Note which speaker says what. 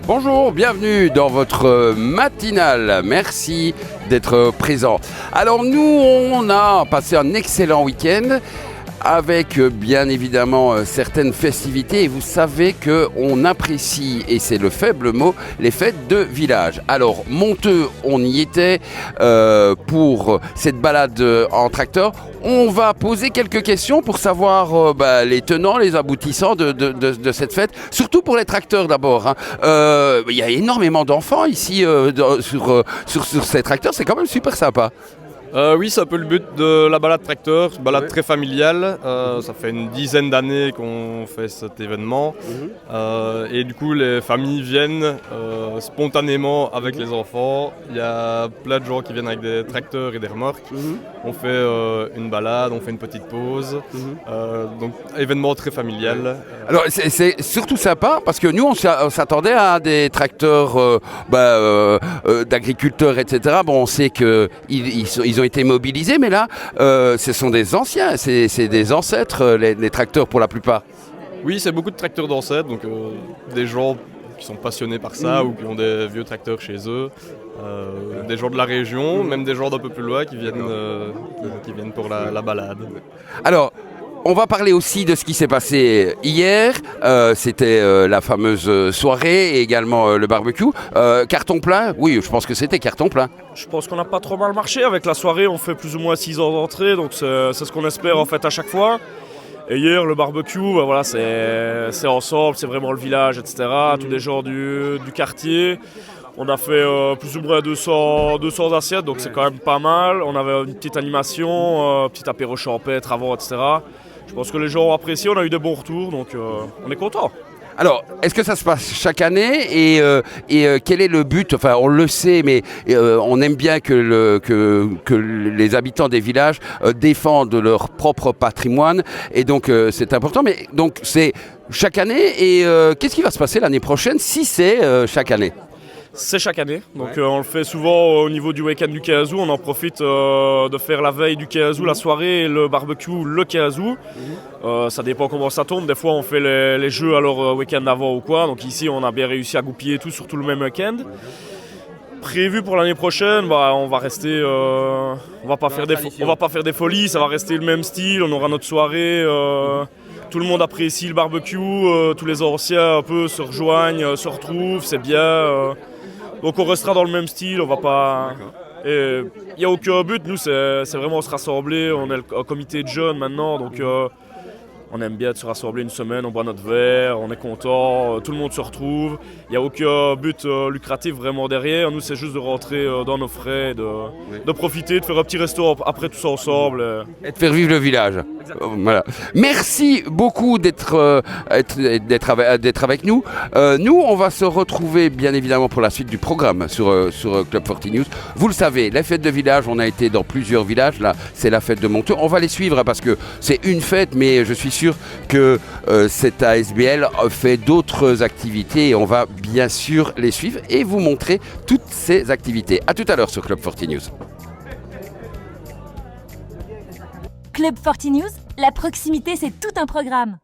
Speaker 1: Bonjour, bienvenue dans votre matinale. Merci d'être présent. Alors nous, on a passé un excellent week-end avec bien évidemment certaines festivités et vous savez qu'on apprécie, et c'est le faible mot, les fêtes de village. Alors Monteux, on y était pour cette balade en tracteur. On va poser quelques questions pour savoir les tenants, les aboutissants de cette fête, surtout pour les tracteurs d'abord. Il y a énormément d'enfants ici sur ces tracteurs, c'est quand même super sympa.
Speaker 2: Oui, c'est un peu le but de la balade tracteur, une balade très familiale. Ça fait une dizaine d'années qu'on fait cet événement. Et du coup, les familles viennent spontanément avec les enfants. Il y a plein de gens qui viennent avec des tracteurs et des remorques. On fait une balade, on fait une petite pause. Donc, événement très familial.
Speaker 1: Alors, c'est surtout sympa parce que nous, on s'attendait à des tracteurs d'agriculteurs, etc. Bon, on sait qu'ils ont été mobilisés, mais là, ce sont des anciens, c'est des ancêtres, les tracteurs pour la plupart.
Speaker 2: Oui, c'est beaucoup de tracteurs d'ancêtres, donc des gens qui sont passionnés par ça ou qui ont des vieux tracteurs chez eux, des gens de la région, même des gens d'un peu plus loin qui viennent pour la balade.
Speaker 1: Alors, on va parler aussi de ce qui s'est passé hier. C'était la fameuse soirée et également le barbecue. Carton plein? Oui, je pense que c'était carton plein.
Speaker 3: Je pense qu'on n'a pas trop mal marché avec la soirée. On fait plus ou moins 6 heures d'entrée, donc c'est ce qu'on espère en fait à chaque fois. Et hier, le barbecue, voilà, c'est ensemble, c'est vraiment le village, etc. Tous les gens du quartier. On a fait plus ou moins 200 assiettes, donc c'est quand même pas mal. On avait une petite animation, petit apéro champêtre avant, etc. Je pense que les gens ont apprécié, on a eu des bons retours, donc on est content.
Speaker 1: Alors, est-ce que ça se passe chaque année et quel est le but? Enfin, on le sait, mais on aime bien que les habitants des villages défendent leur propre patrimoine et donc c'est important. Mais donc c'est chaque année et qu'est-ce qui va se passer l'année prochaine si c'est chaque année?
Speaker 3: C'est chaque année, donc on le fait souvent au niveau du week-end du 15 août. On en profite de faire la veille du 15 août, la soirée et le barbecue le 15 août. Ça dépend comment ça tombe, des fois on fait les jeux alors week-end d'avant ou quoi. Donc ici on a bien réussi à goupiller tout sur tout le même week-end. Prévu pour l'année prochaine, on va rester, on va pas faire des folies, ça va rester le même style, on aura notre soirée. Tout le monde apprécie le barbecue, tous les anciens un peu se rejoignent, se retrouvent, c'est bien. Donc on restera dans le même style, on va pas. Il n'y a aucun but, nous c'est vraiment se rassembler, on est un comité de jeunes maintenant, donc on aime bien de se rassembler une semaine, on boit notre verre, on est content, tout le monde se retrouve. Il n'y a aucun but lucratif vraiment derrière, nous c'est juste de rentrer dans nos frais, de profiter, de faire un petit resto après tous ensemble.
Speaker 1: Et de faire vivre le village. Voilà. Merci beaucoup d'être avec nous. Nous, on va se retrouver bien évidemment pour la suite du programme sur Club 40 News. Vous le savez, les fêtes de village, on a été dans plusieurs villages. Là, c'est la fête de Monteux. On va les suivre parce que c'est une fête, mais je suis sûr que cette ASBL fait d'autres activités et on va bien sûr les suivre et vous montrer toutes ces activités. À tout à l'heure sur Club 40 News.
Speaker 4: Club 40 News, la proximité c'est tout un programme.